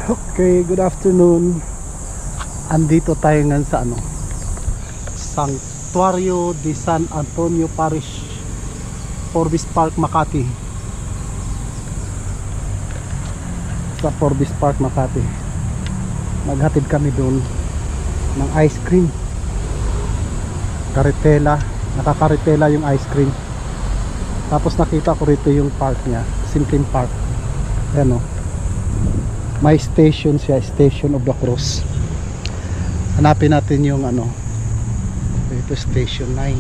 Okay, good afternoon. Andito tayo ngayon sa Santuario de San Antonio Parish, Forbes Park, Makati. Sa Forbes Park, Makati. Maghatid kami doon ng ice cream. Karitela, nakakaritela yung ice cream. Tapos nakita ko rito yung park niya, Simplin Park. Ayan o. May station siya, Station of the Cross. Hanapin natin yung ito Station 9.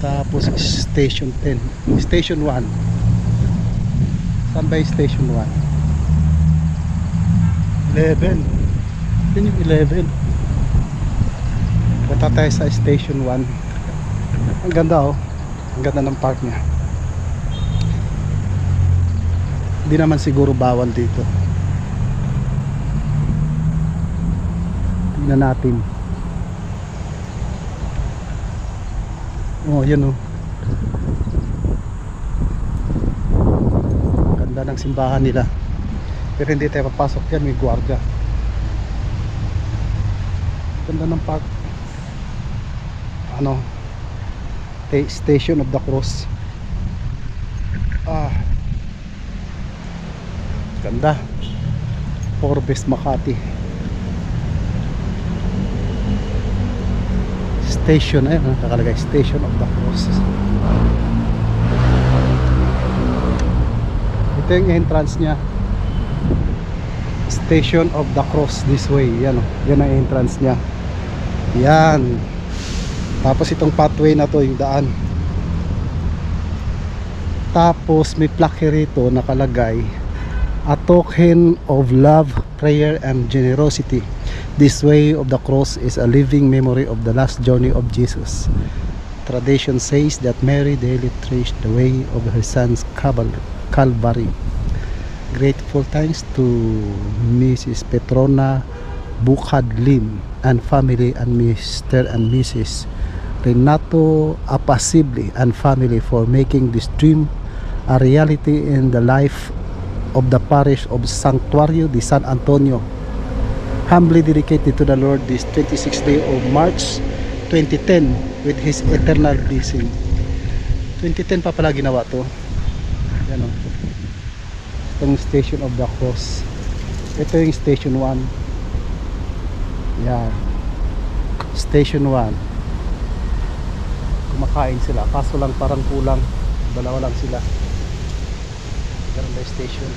Tapos Station 10. Station 1. Saan ba yung Station 1? 11. Yun yung 11. Punta tayo sa Station 1. Ang ganda ang ganda ng park niya. Hindi naman siguro bawal dito. Tingnan natin. Yan ganda ng simbahan nila. Pero hindi tayo papasok yan, may gwardiya. Ganda ng park. Station of the Cross. Ganda. Forbes, Makati. Station, ayun, nakalagay Station of the Cross. Ito yung entrance nya, Station of the Cross, this way. Yan ang entrance nya. Yan. Tapos itong pathway na to yung daan. Tapos may plaque rito nakalagay, a token of love, prayer and generosity. This way of the cross is a living memory of the last journey of Jesus. Tradition says that Mary daily traced the way of her son's Calvary. Grateful thanks to Mrs. Petrona Bukhadlim and family, and Mr. and Mrs. Renato Apacible and family for making this dream a reality in the life of the parish of Santuario de San Antonio, humbly dedicated to the Lord this 26th day of March 2010 with His eternal blessing. 2010 pa pala ginawa to. Yan itong Station of the Cross. Ito yung Station 1. Yan, Station 1. Kumakain sila, kaso lang parang kulang, dalawa lang sila. Station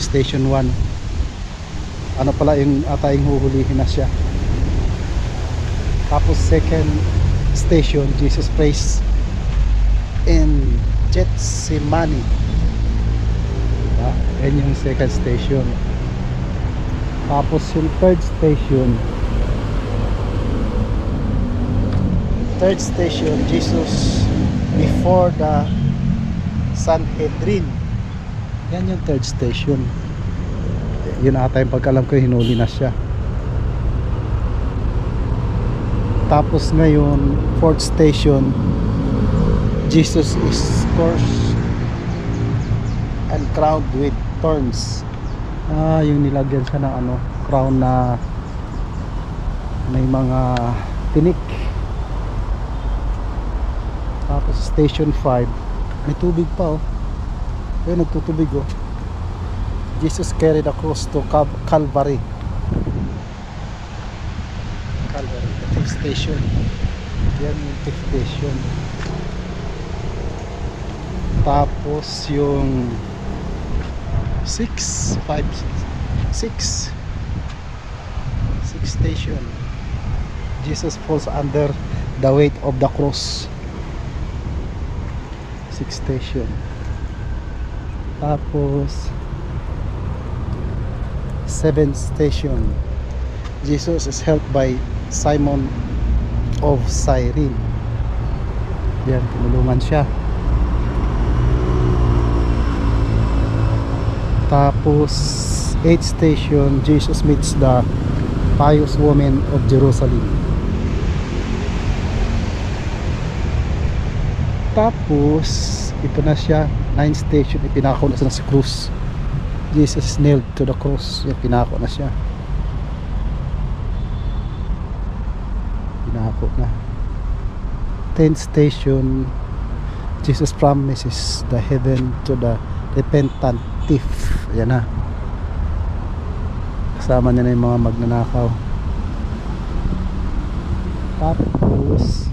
Station 1. Ano pala yung atayong huhulihin na siya. Tapos second station, Jesus prays in Gethsemane. Yan yung second station. Tapos yung third station, Jesus before the Sanhedrin. Yan yung third station. Yun ata yung pagkalam ko, hinuli na siya. Tapos ngayon, fourth station, Jesus is scourged and crowned with thorns. Yung nilagyan siya ng crown na may mga tinik. Tapos station 5, may tubig pa ayun, nagtutubig Jesus carried the cross to Calvary. The fifth station. Yan yung fifth station. Tapos yung 6 station, Jesus falls under the weight of the cross. 6 station. Tapos 7th station, Jesus is helped by Simon of Cyrene. Yan, tinulungan siya. Tapos 8th station, Jesus meets the pious woman of Jerusalem. Tapos ito na siya, 9th station, ipinako na sa krus. Jesus nailed to the cross. Yung pinako na siya. Pinako na. 10th station, Jesus promises the heaven to the repentant thief. Ayan na. Kasama niya na yung mga magnanakaw. Tapos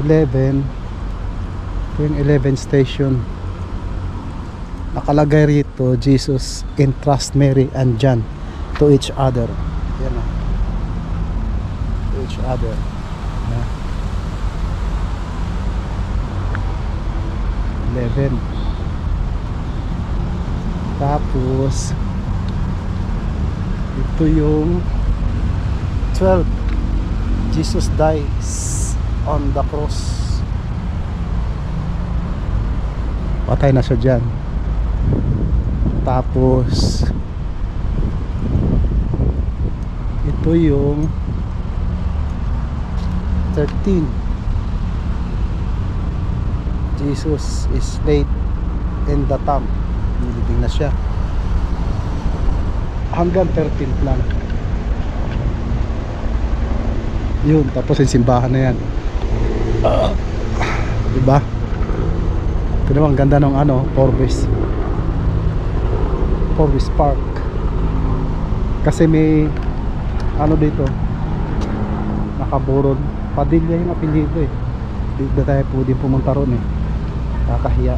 11, ito yung 11th station. Nakalagay rito, Jesus entrust Mary and John to each other. Ayan na. To each other. Ayan na. 11. Tapos ito yung 12. Jesus dies on the cross. Patay na siya dyan. Tapos ito yung 13. Jesus is laid in the tomb. Nilibing na siya. Hanggang 13 lang. Yun, tapos yung simbahan na yan. Diba? Ito naman, ganda ng ano, Forbes Park. Kasi may ano dito, nakaburon. Padilla yung apelyido eh. Hindi na tayo pwede pumunta ron eh. Kakahiya.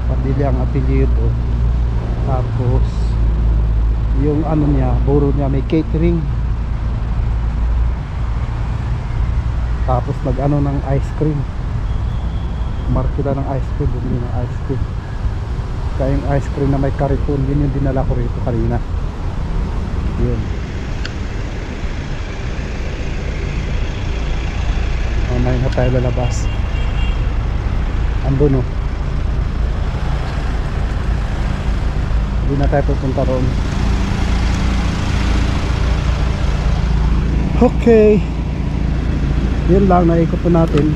Padilla ang apelyido. Tapos yung ano niya, buro niya, may catering. Tapos nag ano ng ice cream. Markita ng ice cream, bumili ng ice cream. Kaya yung ice cream na may kariton, yun yung dinala ko rito kanina. Yun. Mamaya na tayo lalabas. Andun o. Hindi na tayo pupunta roon. Okay. Yun lang, naikot po natin.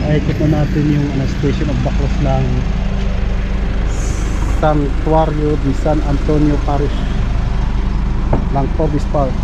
Naikot na natin yung Station of the Cross ng Santuario de San Antonio Parish ng Forbes Park.